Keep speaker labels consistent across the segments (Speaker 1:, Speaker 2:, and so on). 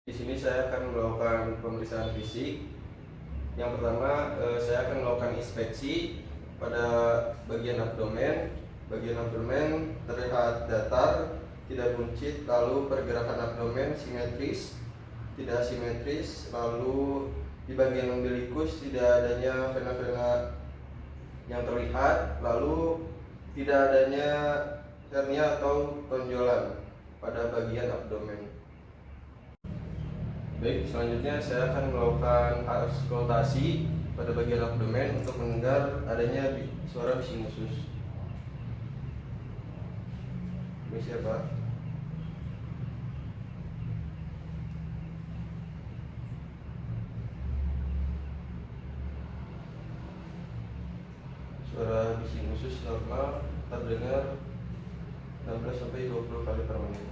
Speaker 1: Di sini saya akan melakukan pemeriksaan fisik. Yang pertama, saya akan melakukan inspeksi pada bagian abdomen. Bagian abdomen terlihat datar, tidak buncit, lalu pergerakan abdomen simetris, tidak simetris, lalu di bagian umbilikus tidak adanya vena-vena yang terlihat, lalu tidak adanya hernia atau tonjolan pada bagian abdomen. Baik, selanjutnya saya akan melakukan auskultasi pada bagian abdomen untuk mendengar adanya suara bising usus. Permisi ya Pak. Suara bising usus normal terdengar 16-20 kali per menit.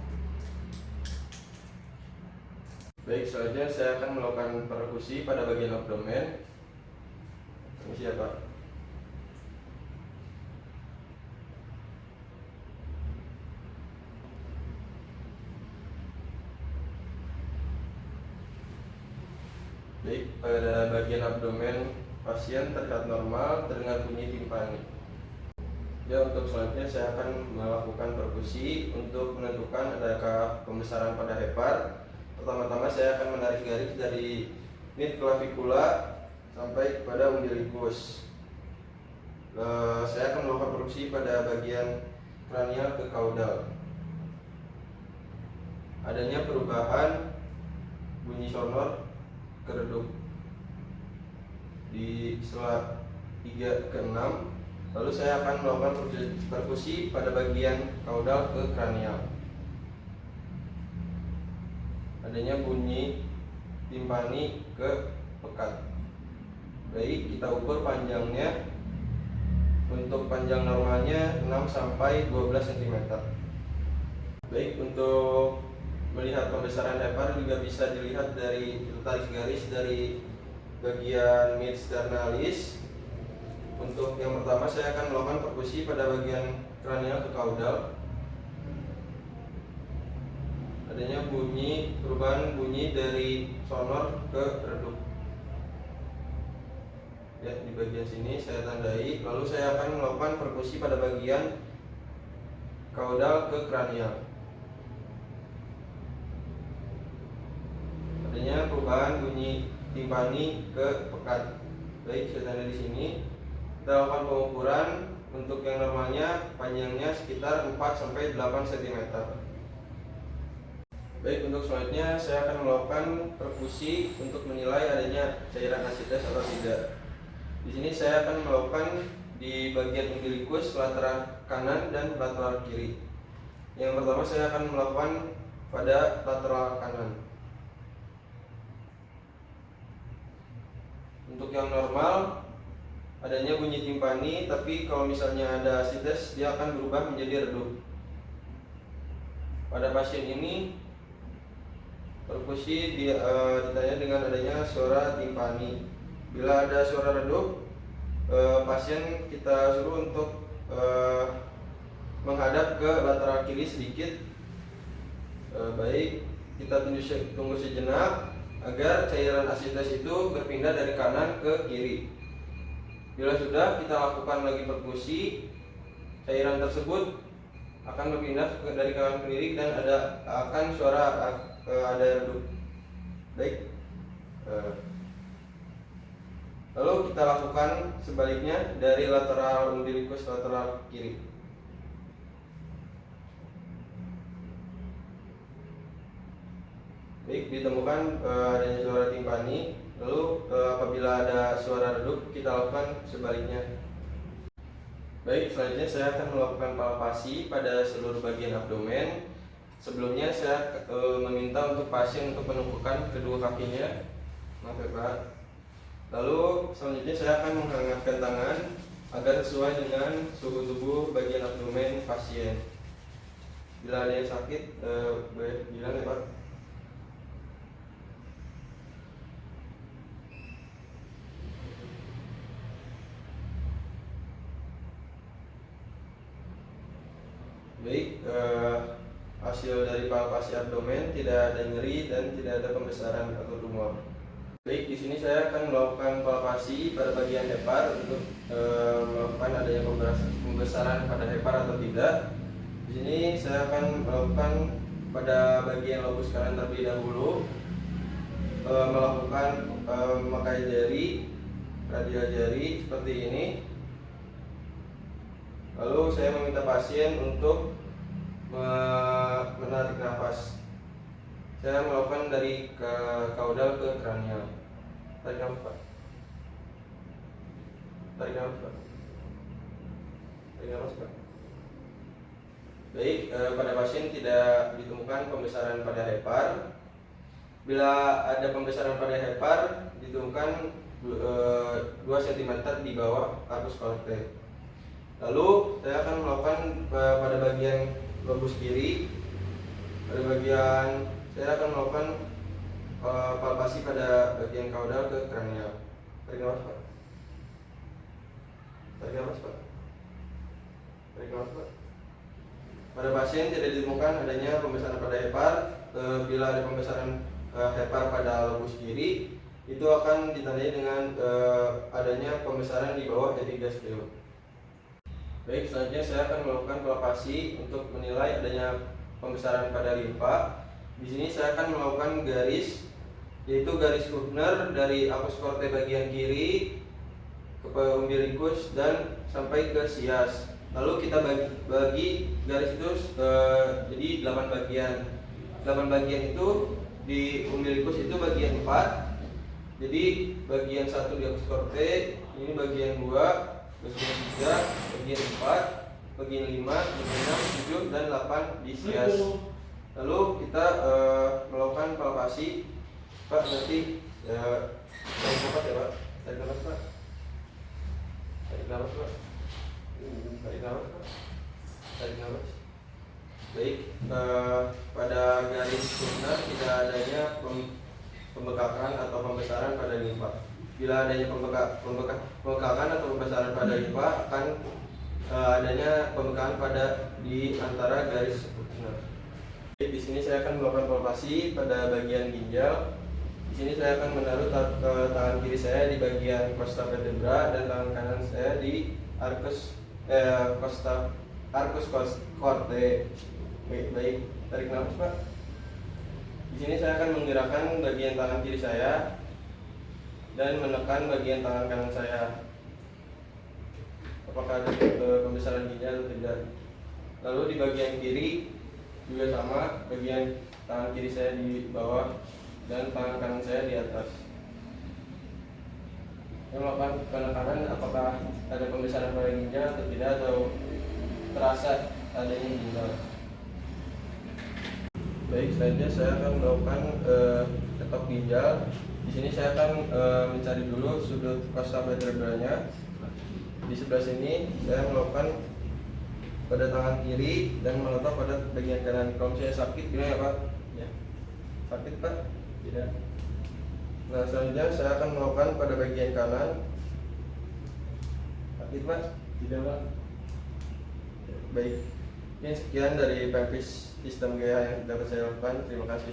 Speaker 1: Baik, selanjutnya saya akan melakukan perkusi pada bagian abdomen. Permisi ya Pak. Baik, pada bagian abdomen pasien terlihat normal, terdengar bunyi timpani. Ya, untuk selanjutnya saya akan melakukan perkusi untuk menentukan adakah pembesaran pada hepar. Pertama-tama saya akan menarik garis dari mid clavicula sampai kepada umbilikus. Saya akan melakukan perkusi pada bagian kranial ke kaudal. Adanya perubahan bunyi sonor ke redup di setelah 3 ke 6. Lalu saya akan melakukan perkusi pada bagian kaudal ke kranial. Adanya bunyi timpani ke pekat. Baik, kita ukur panjangnya. Untuk panjang normalnya 6-12 cm. Baik, untuk melihat pembesaran hepar juga bisa dilihat dari tarik garis dari bagian mid sternalis. Untuk yang pertama saya akan melakukan perkusi pada bagian kranial ke kaudal. Adanya perubahan bunyi dari sonor ke redup. Ya, di bagian sini saya tandai. Lalu saya akan melakukan perkusi pada bagian kaudal ke kranial. Adanya perubahan bunyi timpani ke pekat. Baik, saya tanda di sini. Kita lakukan pengukuran. Untuk yang normalnya panjangnya sekitar 4-8 cm. Baik, untuk selanjutnya saya akan melakukan perkusi untuk menilai adanya cairan asites atau tidak. Di sini saya akan melakukan di bagian umbilikus lateral kanan dan lateral kiri. Yang pertama saya akan melakukan pada lateral kanan. Untuk yang normal adanya bunyi timpani, tapi kalau misalnya ada asites dia akan berubah menjadi redup. Pada pasien ini perkusi ditanya dengan adanya suara timpani. Bila ada suara redup, pasien kita suruh untuk menghadap ke lateral kiri sedikit. Baik, kita tunggu sejenak agar cairan asites itu berpindah dari kanan ke kiri. Bila sudah, kita lakukan lagi perkusi. Cairan tersebut akan berpindah dari kanan ke kiri dan akan suara ada redup. Baik, lalu kita lakukan sebaliknya dari lateral umbilikus lateral kiri. Baik, ditemukan adanya suara timpani. Lalu apabila ada suara redup, kita lakukan sebaliknya. Baik, selanjutnya saya akan melakukan palpasi pada seluruh bagian abdomen. Sebelumnya saya meminta untuk pasien untuk menumpukan kedua kakinya. Maaf ya Pak. Lalu selanjutnya saya akan menghangatkan tangan agar sesuai dengan suhu tubuh bagian abdomen pasien. Bila ada yang sakit, boleh bilang ya Pak. Baik, hasil dari palpasi abdomen, tidak ada nyeri dan tidak ada pembesaran atau tumor. Baik, di sini saya akan melakukan palpasi pada bagian hepar untuk melakukan adanya pembesaran pada hepar atau tidak. Di sini saya akan melakukan pada bagian lobus kanan terlebih dahulu, melakukan memakai jari, radial jari seperti ini. Lalu saya meminta pasien untuk menarik nafas. Saya melakukan dari kaudal ke kranial. Tarik nafas, Pak. Tarik nafas, Pak. Tarik nafas, Pak. Baik, pada pasien tidak ditemukan pembesaran pada hepar. Bila ada pembesaran pada hepar, ditemukan 2 cm di bawah arcus corde. Lalu saya akan melakukan pada bagian lobus kiri. Pada bagian saya akan melakukan palpasi pada bagian kaudal ke kranial. Tarik nafas, Pak. Tarik nafas, Pak. Tarik nafas, Pak. Pada pasien tidak ditemukan adanya pembesaran pada hepar. Bila ada pembesaran hepar pada lobus kiri, itu akan ditandai dengan adanya pembesaran di bawah epigastrium. Baik, selanjutnya saya akan melakukan palpasi untuk menilai adanya pembesaran pada limfa. Di sini saya akan melakukan garis, yaitu garis Hubner dari arcus corde bagian kiri ke umbilicus dan sampai ke sias. Lalu kita bagi garis itu jadi 8 bagian. 8 bagian itu di umbilicus itu bagian 4. Jadi bagian 1 di arcus corde, ini bagian 2, bagian 3, bagian 4, bagian 5, bagian 6, 7, dan 8 di sias. Lalu kita melakukan palpasi. Pak, nanti tarik nafas ya, Pak. Tarik nafas, Pak. Tarik nafas, Pak. Tarik nafas, Pak. Tarik nafas. Baik, pada garis Hubner tidak adanya pembekakan atau pembesaran pada limfa. Bila adanya pembekakan atau pembesaran pada limfa, akan adanya pembekakan pada di antara garis Hubner. Di sini saya akan melakukan palpasi pada bagian ginjal. Di sini saya akan menaruh tangan kiri saya di bagian costa vertebra dan tangan kanan saya di arcus corde. Baik, tarik nafas, Pak. Di sini saya akan menggerakkan bagian tangan kiri saya dan menekan bagian tangan kanan saya. Apakah ada pembesaran ginjal atau tidak? Lalu di bagian kiri juga sama, bagian tangan kiri saya di bawah dan tangan kanan saya di atas. Saya melakukan penekanan apakah ada pembesaran pada ginjal atau tidak, atau terasa adanya ginjal. Baik, selanjutnya saya akan melakukan ketok ginjal. Di sini saya akan mencari dulu sudut costa vertebranya. Di sebelah sini saya melakukan pada tangan kiri dan meletak pada bagian kanan. Kalau saya sakit gimana ya, Pak? Ya. Sakit, Pak? Tidak. Nah, selanjutnya saya akan melakukan pada bagian kanan. Sakit, Pak? Tidak, Pak. Baik. Ini sekian dari pelvis sistem GH yang dapat saya lakukan. Terima kasih.